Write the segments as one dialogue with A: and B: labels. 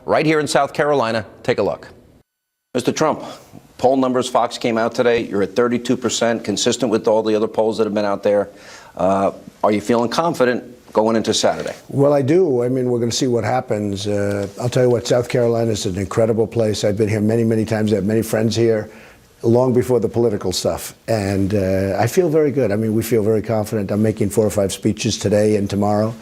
A: right here in South Carolina. Take a look. Mr. Trump, poll numbers, Fox came out today. You're at 32%, consistent with all the other polls that have been out there. Are you feeling confident going into Saturday?
B: Well, I do. I mean, we're going to see what happens. I'll tell you what, South Carolina is an incredible place. I've been here many, many times. I have many friends here long before the political stuff. And I feel very good. I mean, we feel very confident. I'm making 4 or 5 speeches today and tomorrow.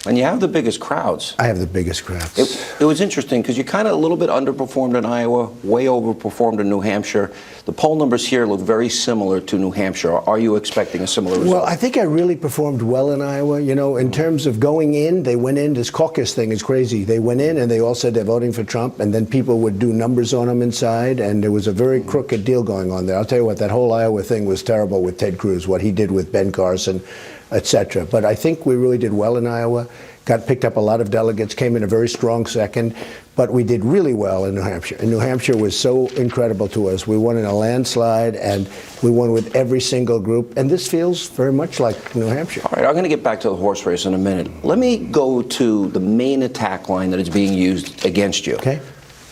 A: And you have the biggest crowds.
B: I have the biggest crowds.
A: It was interesting because you kind of a little bit underperformed in Iowa, way overperformed in New Hampshire. The poll numbers here look very similar to New Hampshire. Are you expecting a similar result?
B: Well, I think I really performed well in Iowa. You know, in terms of going in, they went in. This caucus thing is crazy. They went in and they all said they're voting for Trump, and then people would do numbers on them inside, and there was a very crooked deal going on there. I'll tell you what, that whole Iowa thing was terrible with Ted Cruz, what he did with Ben Carson, etc. But I think we really did well in Iowa, picked up a lot of delegates, came in a very strong second, but we did really well in New Hampshire. And New Hampshire was so incredible to us. We won in a landslide, and we won with every single group. And this feels very much like New Hampshire.
A: All right, I'm going to get back to the horse race in a minute. Let me go to the main attack line that is being used against you.
B: Okay.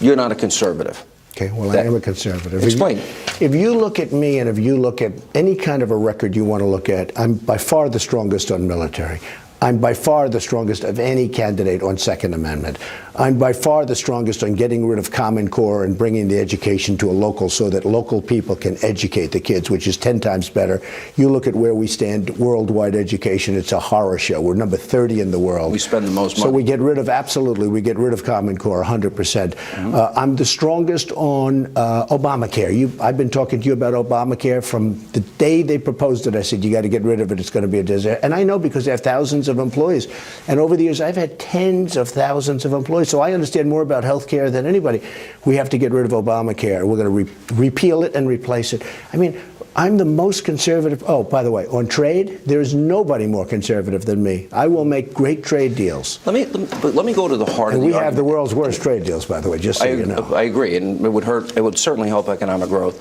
A: You're not a conservative.
B: Okay, well, I am a conservative.
A: Explain.
B: If you look at me and if you look at any kind of a record you want to look at, I'm by far the strongest on military. I'm by far the strongest of any candidate on Second Amendment. I'm by far the strongest on getting rid of Common Core and bringing the education to a local so that local people can educate the kids, which is 10 times better. You look at where we stand worldwide education, it's a horror show. We're number 30 in the world.
A: We spend the most money.
B: So we get rid of, absolutely, we get rid of Common Core 100%. I'm the strongest on Obamacare. I've been talking to you about Obamacare from the day they proposed it. I said, you got to get rid of it. It's going to be a disaster. And I know because they have thousands of employees. And over the years, I've had tens of thousands of employees. So I understand more about health care than anybody. We have to get rid of Obamacare. We're going to repeal it and replace it. I mean, I'm the most conservative. Oh, by the way, on trade, there is nobody more conservative than me. I will make great trade deals.
A: Let me go to the heart of the argument.
B: We have the world's worst trade deals, by the way, just so you know.
A: I agree, and it would certainly help economic growth.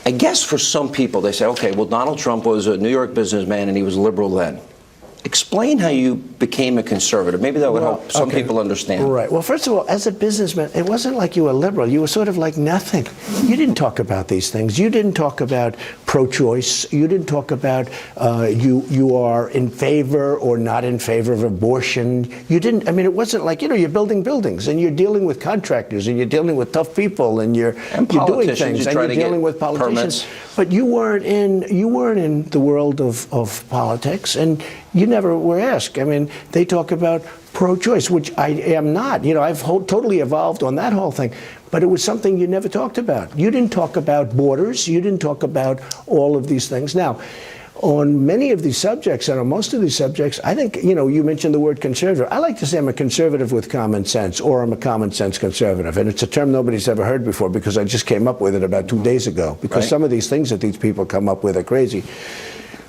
A: I guess for some people, they say, okay, well, Donald Trump was a New York businessman and he was liberal then. Explain how you became a conservative. Maybe that would help some people understand.
B: Right. Well, first of all, as a businessman, it wasn't like you were liberal. You were sort of like nothing. You didn't talk about these things. You didn't talk about pro-choice. You didn't talk about you are in favor or not in favor of abortion. You didn't. I mean, it wasn't like, you know, you're building buildings and you're dealing with contractors and you're dealing with tough people and you're doing things and you're dealing with politicians. But you weren't in the world of politics, and you never were asked. I mean, they talk about pro-choice, which I am not. You know, I've totally evolved on that whole thing. But it was something you never talked about. You didn't talk about borders. You didn't talk about all of these things. Now, on many of these subjects, and on most of these subjects, I think, you know, you mentioned the word conservative. I like to say I'm a conservative with common sense, or I'm a common sense conservative. And it's a term nobody's ever heard before because I just came up with it about 2 days ago. Because some of these things that these people come up with are crazy.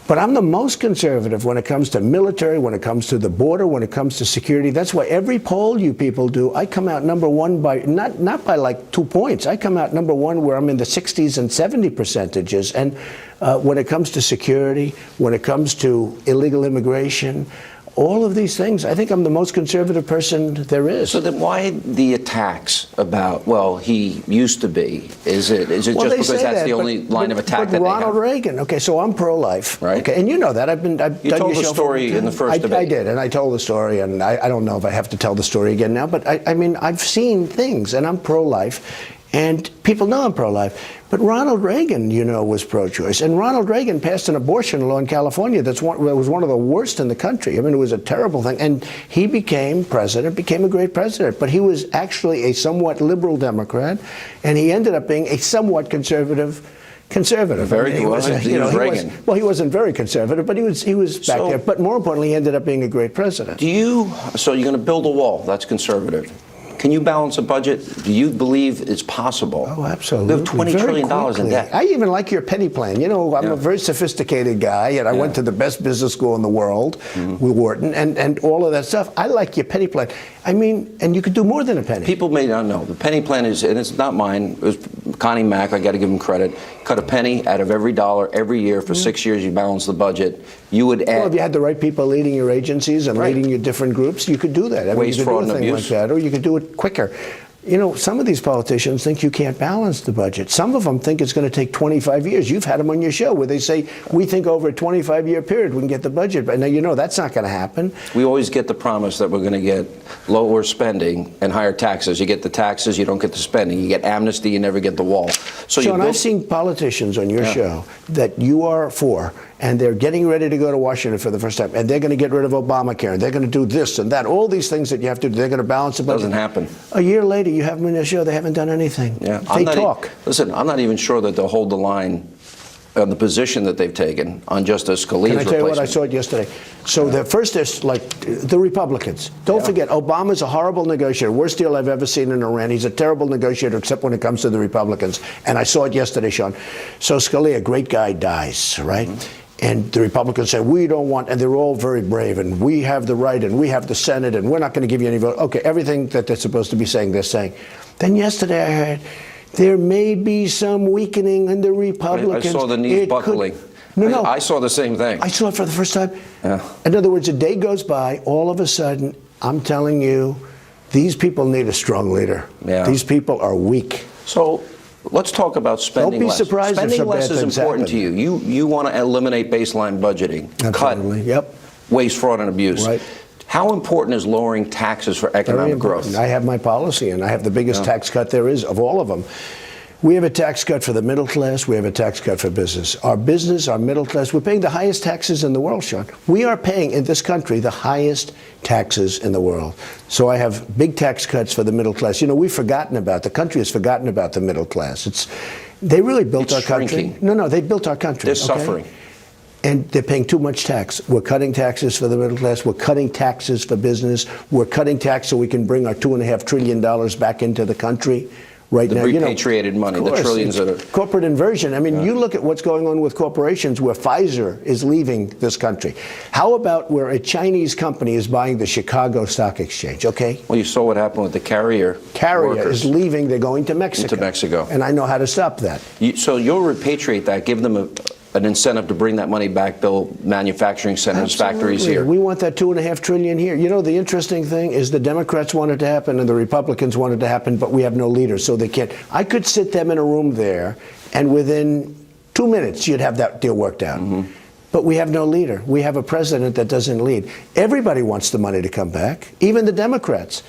B: But I'm the most conservative when it comes to military, when it comes to the border, when it comes to security. That's why every poll you people do, I come out number one by, not by like 2 points. I come out number one where I'm in the 60s and 70 percentages. And when it comes to security, when it comes to illegal immigration, all of these things, I think I'm the most conservative person there is.
A: So then why the attacks about, well, he used to be? Is it just because that's the only line of attack that they have?
B: Ronald Reagan, okay, so I'm pro-life.
A: Right.
B: Okay, and you know that.
A: You told the story in the first debate.
B: I did, and I told the story, and I don't know if I have to tell the story again now, but I mean, I've seen things, and I'm pro-life. And people know I'm pro-life. But Ronald Reagan, you know, was pro-choice. And Ronald Reagan passed an abortion law in California that was one of the worst in the country. I mean, it was a terrible thing. And he became president, became a great president. But he was actually a somewhat liberal Democrat, and he ended up being a somewhat conservative.
A: Very good.
B: Well, he wasn't very conservative, but he was back there. But more importantly, he ended up being a great president.
A: So you're going to build a wall. That's conservative. Can you balance a budget? Do you believe it's possible?
B: Oh, absolutely.
A: We have $20 trillion in debt.
B: I even like your penny plan. You know, I'm a very sophisticated guy, and I went to the best business school in the world with Wharton, and all of that stuff. I like your penny plan. I mean, and you could do more than a penny.
A: People may not know. The penny plan is, and it's not mine, it was Connie Mack, I got to give him credit, cut a penny out of every dollar every year for 6 years. You balance the budget. You would add.
B: Well, if you had the right people leading your agencies and leading your different groups, you could do that. I mean,
A: Waste,
B: you could
A: fraud,
B: do a
A: and
B: thing
A: abuse.
B: like that, or you could do it quicker. You know, some of these politicians think you can't balance the budget. Some of them think it's going to take 25 years. You've had them on your show where they say, we think over a 25-year period we can get the budget. But now, you know, that's not going to happen.
A: We always get the promise that we're going to get lower spending and higher taxes. You get the taxes, you don't get the spending. You get amnesty, you never get the wall. So
B: Sean, I've seen politicians on your show that you are for, and they're getting ready to go to Washington for the first time, and they're going to get rid of Obamacare, and they're going to do this and that, all these things that you have to do. They're going to balance the budget.
A: Doesn't happen.
B: A year later, you have them in the show, they haven't done anything.
A: Yeah.
B: They talk.
A: Listen, I'm not even sure that they'll hold the line on the position that they've taken on Justice Scalia's
B: Can I tell you what? I
A: replacement.
B: saw it yesterday. So the first is like the Republicans. Don't forget, Obama's a horrible negotiator. Worst deal I've ever seen in Iran. He's a terrible negotiator, except when it comes to the Republicans. And I saw it yesterday, Sean. So Scalia, great guy, dies, right? And the Republicans say, we don't want, and they're all very brave, and we have the right, and we have the Senate, and we're not going to give you any vote. Okay, everything that they're supposed to be saying, they're saying. Then yesterday I heard, there may be some weakening in the Republicans.
A: I saw the knees buckling.
B: No.
A: I saw the same thing.
B: I saw it for the first time.
A: Yeah.
B: In other words, a day goes by, all of a sudden, I'm telling you, these people need a strong leader.
A: Yeah.
B: These people are weak.
A: So let's talk about spending
B: Don't be
A: less.
B: surprised if
A: Spending
B: some
A: less
B: bad
A: is
B: things
A: important
B: happen.
A: to you. You want to eliminate baseline budgeting.
B: Absolutely.
A: Cut
B: Yep.
A: waste, fraud, and abuse.
B: Right.
A: How important is lowering taxes for economic growth?
B: I have my policy, and I have the biggest tax cut there is of all of them. We have a tax cut for the middle class. We have a tax cut for business. Our middle class, we're paying the highest taxes in the world, Sean. We are paying, in this country, the highest taxes in the world. So I have big tax cuts for the middle class. You know, the country has forgotten about the middle class. They really built our country.
A: shrinking.
B: No, they built our country.
A: They're suffering.
B: And they're paying too much tax. We're cutting taxes for the middle class. We're cutting taxes for business. We're cutting tax so we can bring our $2.5 trillion back into the country. Right
A: The
B: now,
A: repatriated money,
B: of
A: the
B: course,
A: trillions
B: it's
A: that are...
B: corporate inversion. I mean, you look at what's going on with corporations where Pfizer is leaving this country. How about where a Chinese company is buying the Chicago Stock Exchange, okay?
A: Well, you saw what happened with the Carrier
B: Is leaving, they're going to Mexico.
A: Into Mexico.
B: And I know how to stop that.
A: So you'll repatriate that, give them an incentive to bring that money back, build manufacturing centers, factories here.
B: We want that $2.5 trillion here. You know, the interesting thing is the Democrats want it to happen and the Republicans want it to happen, but we have no leaders, so they can't. I could sit them in a room there, and within 2 minutes, you'd have that deal worked out. But we have no leader. We have a president that doesn't lead. Everybody wants the money to come back, even the Democrats.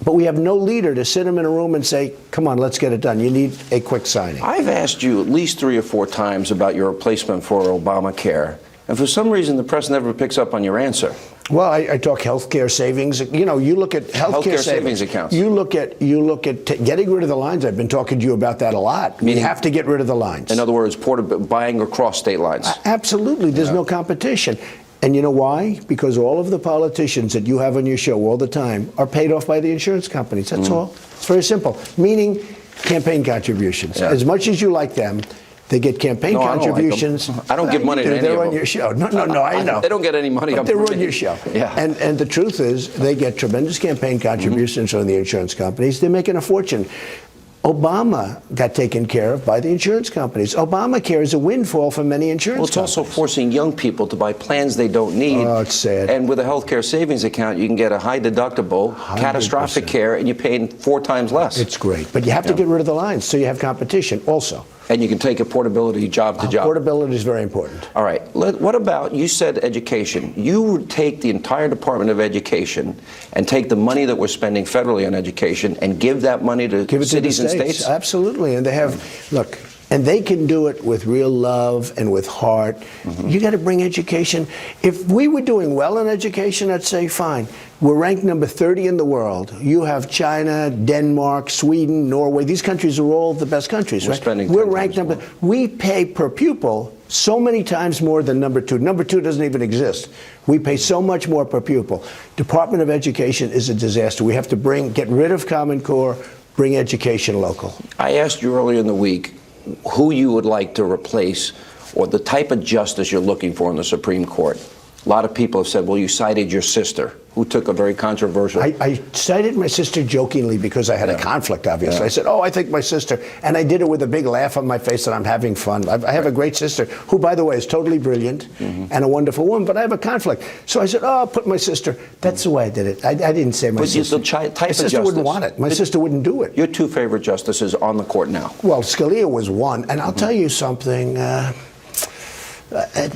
B: But we have no leader to sit them in a room and say, come on, let's get it done. You need a quick signing.
A: I've asked you at least 3 or 4 times about your replacement for Obamacare, and for some reason the press never picks up on your answer.
B: Well, I talk healthcare savings. You know, you look at healthcare
A: savings accounts.
B: You look at getting rid of the lines. I've been talking to you about that a lot. We have to get rid of the lines.
A: In other words, buying across state lines.
B: Absolutely. There's no competition. And you know why? Because all of the politicians that you have on your show all the time are paid off by the insurance companies. That's all. It's very simple. Meaning campaign contributions.
A: Yeah.
B: As much as you like them, they get campaign contributions.
A: I don't give money to any
B: They're
A: of
B: on
A: them.
B: your show. No, I know.
A: They don't get any money.
B: But they're on your show.
A: Yeah.
B: And the truth is, they get tremendous campaign contributions from the insurance companies. They're making a fortune. Obama got taken care of by the insurance companies. Obamacare is a windfall for many insurance companies.
A: Well, it's also forcing young people to buy plans they don't need.
B: Oh, it's sad.
A: And with a healthcare savings account, you can get a high deductible,
B: 100%.
A: catastrophic care, and you're paying 4 times less.
B: It's great. But you have to get rid of the lines so you have competition also.
A: And you can take a portability job to job.
B: Portability is very important.
A: All right. What about, you said education. You would take the entire Department of Education and take the money that we're spending federally on education and give that money to cities and states?
B: Absolutely. And they have, look, and they can do it with real love and with heart. You got to bring education. If we were doing well in education, I'd say fine. We're ranked number 30 in the world. You have China, Denmark, Sweden, Norway. These countries are all the best countries, right? We're ranked number. We pay per pupil so many times more than number 2. Number 2 doesn't even exist. We pay so much more per pupil. Department of Education is a disaster. We have to get rid of Common Core, bring education local.
A: I asked you earlier in the week who you would like to replace or the type of justice you're looking for in the Supreme Court. A lot of people have said, well, you cited your sister, who took a very controversial...
B: I cited my sister jokingly because I had a conflict, obviously. I said, oh, I think my sister, and I did it with a big laugh on my face that I'm having fun. I have a great sister who, by the way, is totally brilliant and a wonderful woman, but I have a conflict. So I said, oh, I'll put my sister. That's the way I did it. I didn't say my sister. My sister wouldn't want it. My sister wouldn't do it.
A: Your two favorite justices on the court now?
B: Well, Scalia was one, and I'll tell you something.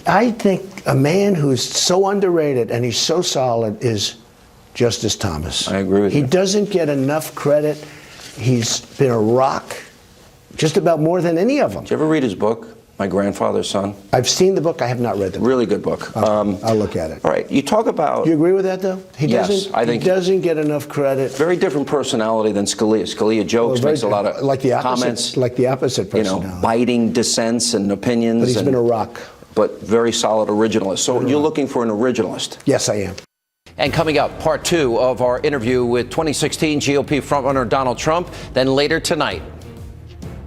B: I think a man who's so underrated and he's so solid is Justice Thomas.
A: I agree with you.
B: He doesn't get enough credit. He's been a rock just about more than any of them.
A: Did you ever read his book, My Grandfather's Son?
B: I've seen the book. I have not read the book.
A: Really good book.
B: I'll look at it.
A: All right. You talk about...
B: Do you agree with that, though?
A: Yes, I think...
B: He doesn't get enough credit.
A: Very different personality than Scalia. Scalia jokes, makes a lot of comments.
B: Like the opposite personality.
A: Biting dissents and opinions.
B: But he's been a rock.
A: But very solid originalist. So you're looking for an originalist?
B: Yes, I am.
A: And coming up, part two of our interview with 2016 GOP frontrunner Donald Trump. Then later tonight.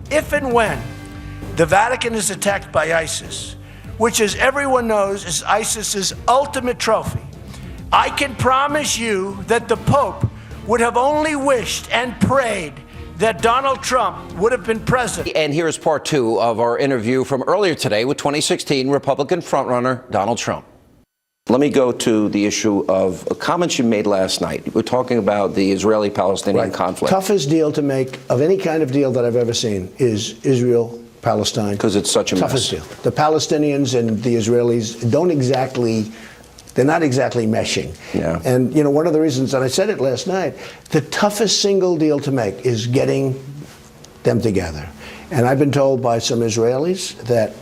C: If and when the Vatican is attacked by ISIS, which, as everyone knows, is ISIS's ultimate trophy, I can promise you that the Pope would have only wished and prayed that Donald Trump would have been president.
A: And here's part two of our interview from earlier today with 2016 Republican frontrunner Donald Trump. Let me go to the issue of comments you made last night. We're talking about the Israeli-Palestinian conflict.
B: Toughest deal to make of any kind of deal that I've ever seen is Israel-Palestine.
A: Because it's such a
B: toughest
A: mess.
B: Deal. The Palestinians and the Israelis don't exactly... They're not exactly meshing.
A: Yeah.
B: And, you know, one of the reasons, and I said it last night, the toughest single deal to make is getting them together. And I've been told by some Israelis that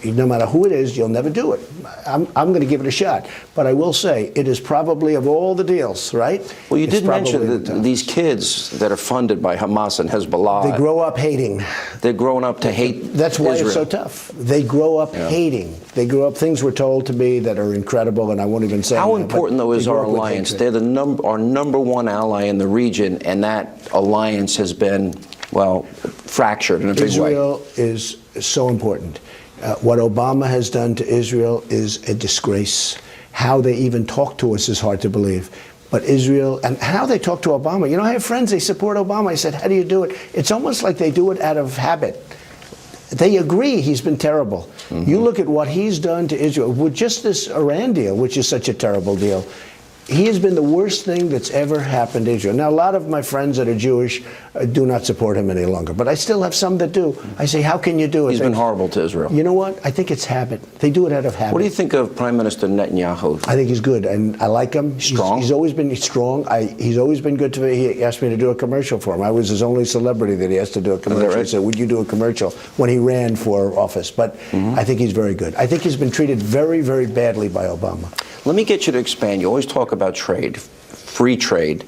B: no matter who it is, you'll never do it. I'm going to give it a shot. But I will say, it is probably, of all the deals, right?
A: Well, you did mention that these kids that are funded by Hamas and Hezbollah.
B: They grow up hating.
A: They're growing up to hate
B: That's why
A: Israel.
B: It's so tough. They grow up hating. They grow up, things were told to me that are incredible, and I won't even say
A: How important, though, is our alliance? They're our number one ally in the region, and that alliance has been, well, fractured in a big way.
B: Israel is so important. What Obama has done to Israel is a disgrace. How they even talk to us is hard to believe. But Israel, and how they talk to Obama. You know, I have friends, they support Obama. I said, how do you do it? It's almost like they do it out of habit. They agree he's been terrible. You look at what he's done to Israel with just this Iran deal, which is such a terrible deal. He has been the worst thing that's ever happened to Israel. Now, a lot of my friends that are Jewish do not support him any longer, but I still have some that do. I say, how can you do it?
A: He's been horrible to Israel.
B: You know what? I think it's habit. They do it out of habit.
A: What do you think of Prime Minister Netanyahu?
B: I think he's good, and I like him.
A: Strong?
B: He's always been strong. He's always been good to me. He asked me to do a commercial for him. I was his only celebrity that he has to do a commercial.
A: Right?
B: He said, would you do a commercial when he ran for office? But I think he's very good. I think he's been treated very, very badly by Obama.
A: Let me get you to expand. You always talk about trade, free trade.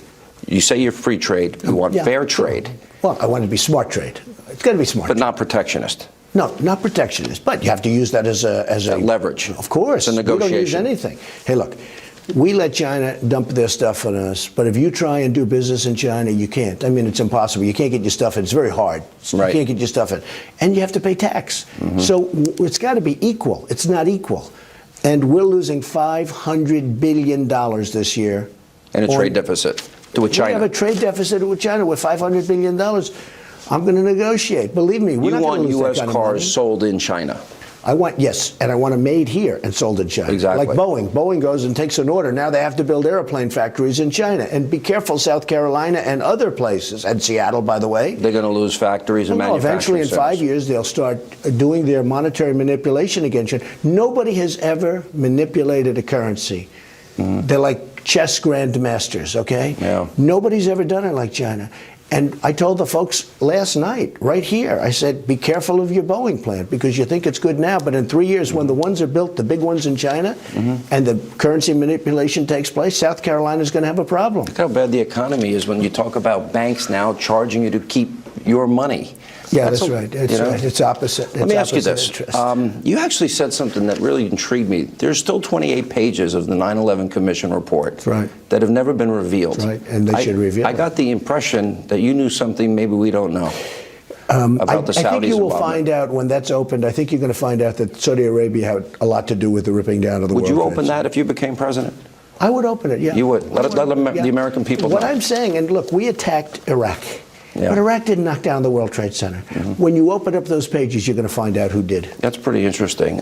A: You say you're free trade. You want fair trade.
B: Well, I want it to be smart trade. It's got to be smart.
A: But not protectionist.
B: No, not protectionist. But you have to use that as a
A: leverage.
B: Of course.
A: It's a negotiation.
B: We don't use anything. Hey, look, we let China dump their stuff on us, but if you try and do business in China, you can't. I mean, it's impossible. You can't get your stuff in. It's very hard.
A: Right.
B: You can't get your stuff in. And you have to pay tax. So it's got to be equal. It's not equal. And we're losing $500 billion this year.
A: And a trade deficit with China.
B: We have a trade deficit with China with $500 billion. I'm going to negotiate. Believe me, we're not going to lose that
A: U.S.
B: kind of
A: cars
B: money.
A: sold in China.
B: I want, yes, and I want them made here and sold in China.
A: Exactly.
B: Like Boeing. Boeing goes and takes an order. Now they have to build airplane factories in China. And be careful, South Carolina and other places, and Seattle, by the way.
A: They're going to lose factories and manufacturing
B: eventually, in
A: centers.
B: 5 years, they'll start doing their monetary manipulation against China. Nobody has ever manipulated a currency. They're like chess grandmasters, okay?
A: Yeah.
B: Nobody's ever done it like China. And I told the folks last night, right here, I said, be careful of your Boeing plant because you think it's good now, but in 3 years, when the ones are built, the big ones in China, and the currency manipulation takes place, South Carolina's going to have a problem.
A: Look how bad the economy is when you talk about banks now charging you to keep your money.
B: Yeah, that's right. It's opposite.
A: Let me ask you this. You actually said something that really intrigued me. There's still 28 pages of the 9/11 Commission report that have never been revealed.
B: Right, and they should reveal it.
A: I got the impression that you knew something maybe we don't know about the Saudis.
B: I think you will
A: involvement.
B: find out when that's opened. I think you're going to find out that Saudi Arabia had a lot to do with the ripping down of the World
A: Would you
B: Trade
A: open
B: Center.
A: that if you became president?
B: I would open it, yeah.
A: You would. Let the American people know.
B: What I'm saying, and look, we attacked Iraq.
A: Yeah.
B: But Iraq didn't knock down the World Trade Center. When you open up those pages, you're going to find out who did.
A: That's pretty interesting.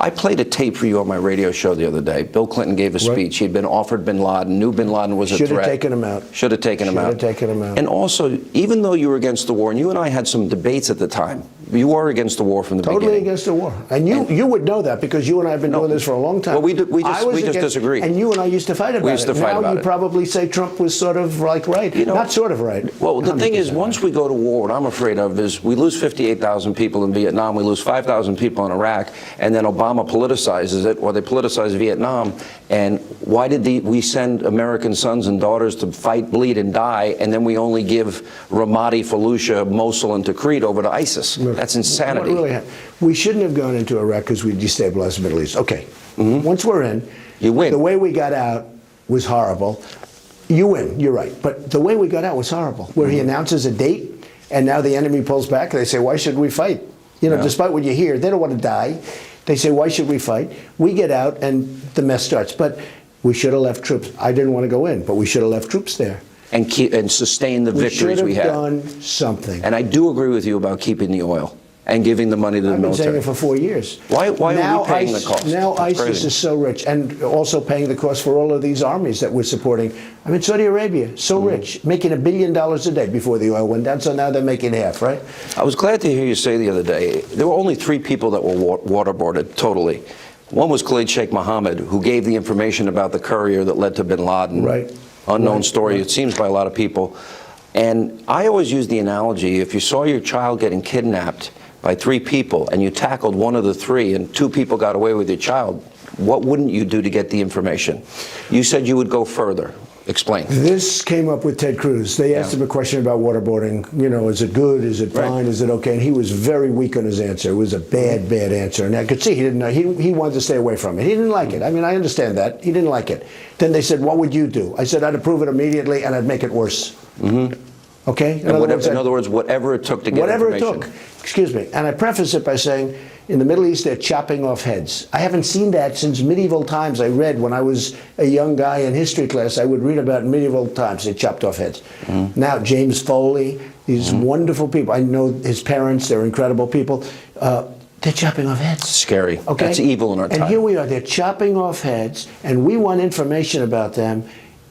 A: I played a tape for you on my radio show the other day. Bill Clinton gave a speech. He'd been offered bin Laden, knew bin Laden was a threat.
B: Should have taken him out.
A: Should have taken him out.
B: Should have taken him out.
A: And also, even though you were against the war, and you and I had some debates at the time, you were against the war from the beginning.
B: Totally against the war. And you would know that because you and I have been doing this for a long time.
A: Well, we just disagree.
B: And you and I used to fight about it.
A: We used to fight about it.
B: Now you probably say Trump was sort of like right. Not sort of right.
A: Well, the thing is, once we go to war, what I'm afraid of is we lose 58,000 people in Vietnam, we lose 5,000 people in Iraq, and then Obama politicizes it, or they politicize Vietnam. And why did we send American sons and daughters to fight, bleed, and die, and then we only give Ramadi, Fallujah, Mosul, and Tikrit over to ISIS? That's insanity.
B: We shouldn't have gone into Iraq because we destabilized the Middle East. Okay, once we're in,
A: you win.
B: The way we got out was horrible. You win, you're right. But the way we got out was horrible, where he announces a date, and now the enemy pulls back. They say, why should we fight? Despite what you hear, they don't want to die. They say, why should we fight? We get out, and the mess starts. But we should have left troops. I didn't want to go in, but we should have left troops there.
A: And sustain the victories we had.
B: We should have done something.
A: And I do agree with you about keeping the oil and giving the money to the military.
B: I've been saying it for 4 years.
A: Why are we paying the cost?
B: Now ISIS is so rich, and also paying the cost for all of these armies that we're supporting. I mean, Saudi Arabia, so rich, making $1 billion a day before the oil went down, so now they're making half, right?
A: I was glad to hear you say the other day, there were only 3 people that were waterboarded totally. One was Khalid Sheikh Mohammed, who gave the information about the courier that led to bin Laden.
B: Right.
A: Unknown story, it seems, by a lot of people. And I always use the analogy, if you saw your child getting kidnapped by 3 people and you tackled one of the 3 and 2 people got away with your child, what wouldn't you do to get the information? You said you would go further. Explain.
B: This came up with Ted Cruz. They asked him a question about waterboarding. Is it good? Is it fine? Is it okay? And he was very weak on his answer. It was a bad answer. And I could see he didn't know. He wanted to stay away from it. He didn't like it. I mean, I understand that. He didn't like it. Then they said, what would you do? I said, I'd approve it immediately and I'd make it worse. Okay?
A: In other words, whatever it took to get information.
B: Whatever it took. Excuse me. And I preface it by saying, in the Middle East, they're chopping off heads. I haven't seen that since medieval times. I read when I was a young guy in history class, I would read about medieval times. They chopped off heads. Now, James Foley, these wonderful people. I know his parents, they're incredible people. They're chopping off heads.
A: Scary. Okay? That's evil in our time.
B: And here we are, they're chopping off heads, and we want information about them,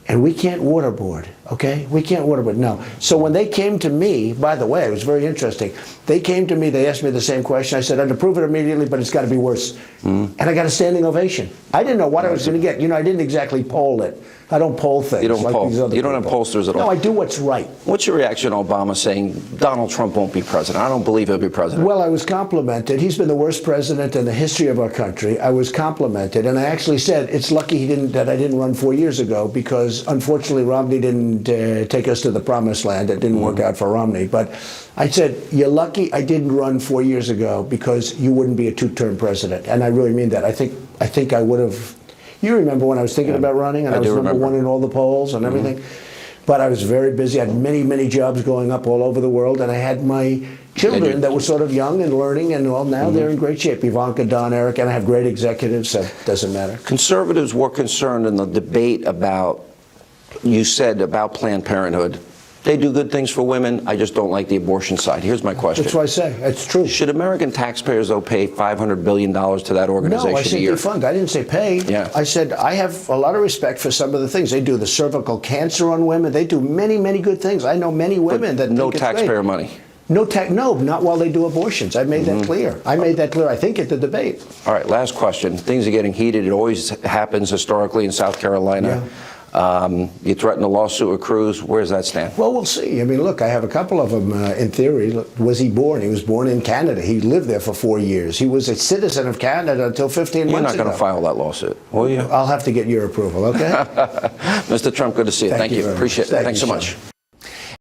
B: and we can't waterboard, okay? We can't waterboard, no. So when they came to me, by the way, it was very interesting. They came to me, they asked me the same question. I said, I'd approve it immediately, but it's got to be worse. And I got a standing ovation. I didn't know what I was going to get. I didn't exactly poll it. I don't poll things.
A: You don't
B: like
A: poll.
B: These other
A: you don't
B: people.
A: have pollsters at all.
B: No, I do what's right.
A: What's your reaction to Obama saying Donald Trump won't be president? I don't believe he'll be president.
B: Well, I was complimented. He's been the worst president in the history of our country. I was complimented, and I actually said it's lucky that I didn't run 4 years ago because unfortunately Romney didn't take us to the promised land. It didn't work out for Romney. But I said you're lucky I didn't run 4 years ago because you wouldn't be a 2-term president, and I really mean that. I think I would have. You remember when I was thinking about running, and I was number 1 in all the polls and everything? But I was very busy. I had many, many jobs going up all over the world, and I had my children that were sort of young and learning, and well, now they're in great shape. Ivanka, Don, Eric, and I have great executives, so it doesn't matter.
A: Conservatives were concerned in the debate about, you said, about Planned Parenthood. They do good things for women. I just don't like the abortion side. Here's my question.
B: That's what I say. It's true.
A: Should American taxpayers, though, pay $500 billion to that organization
B: No, I said
A: a year?
B: defund. I didn't say pay.
A: Yeah.
B: I said I have a lot of respect for some of the things. They do the cervical cancer on women. They do many, many good things. I know many women that
A: no
B: think it's
A: taxpayer
B: great.
A: money.
B: No, not while they do abortions. I made that clear. I made that clear, I think, at the debate.
A: All right, last question. Things are getting heated. It always happens historically in South Carolina. You threatened a lawsuit with Cruz. Where does that stand?
B: Well, we'll see. I mean, look, I have a couple of them in theory. Was he born? He was born in Canada. He lived there for 4 years. He was a citizen of Canada until 15 months ago.
A: You're not going to file that lawsuit, will you?
B: I'll have to get your approval, okay?
A: Mr. Trump, good to see you. Thank you.
B: Very
A: Appreciate
B: much.
A: it. Thanks so
B: Sean.
A: much.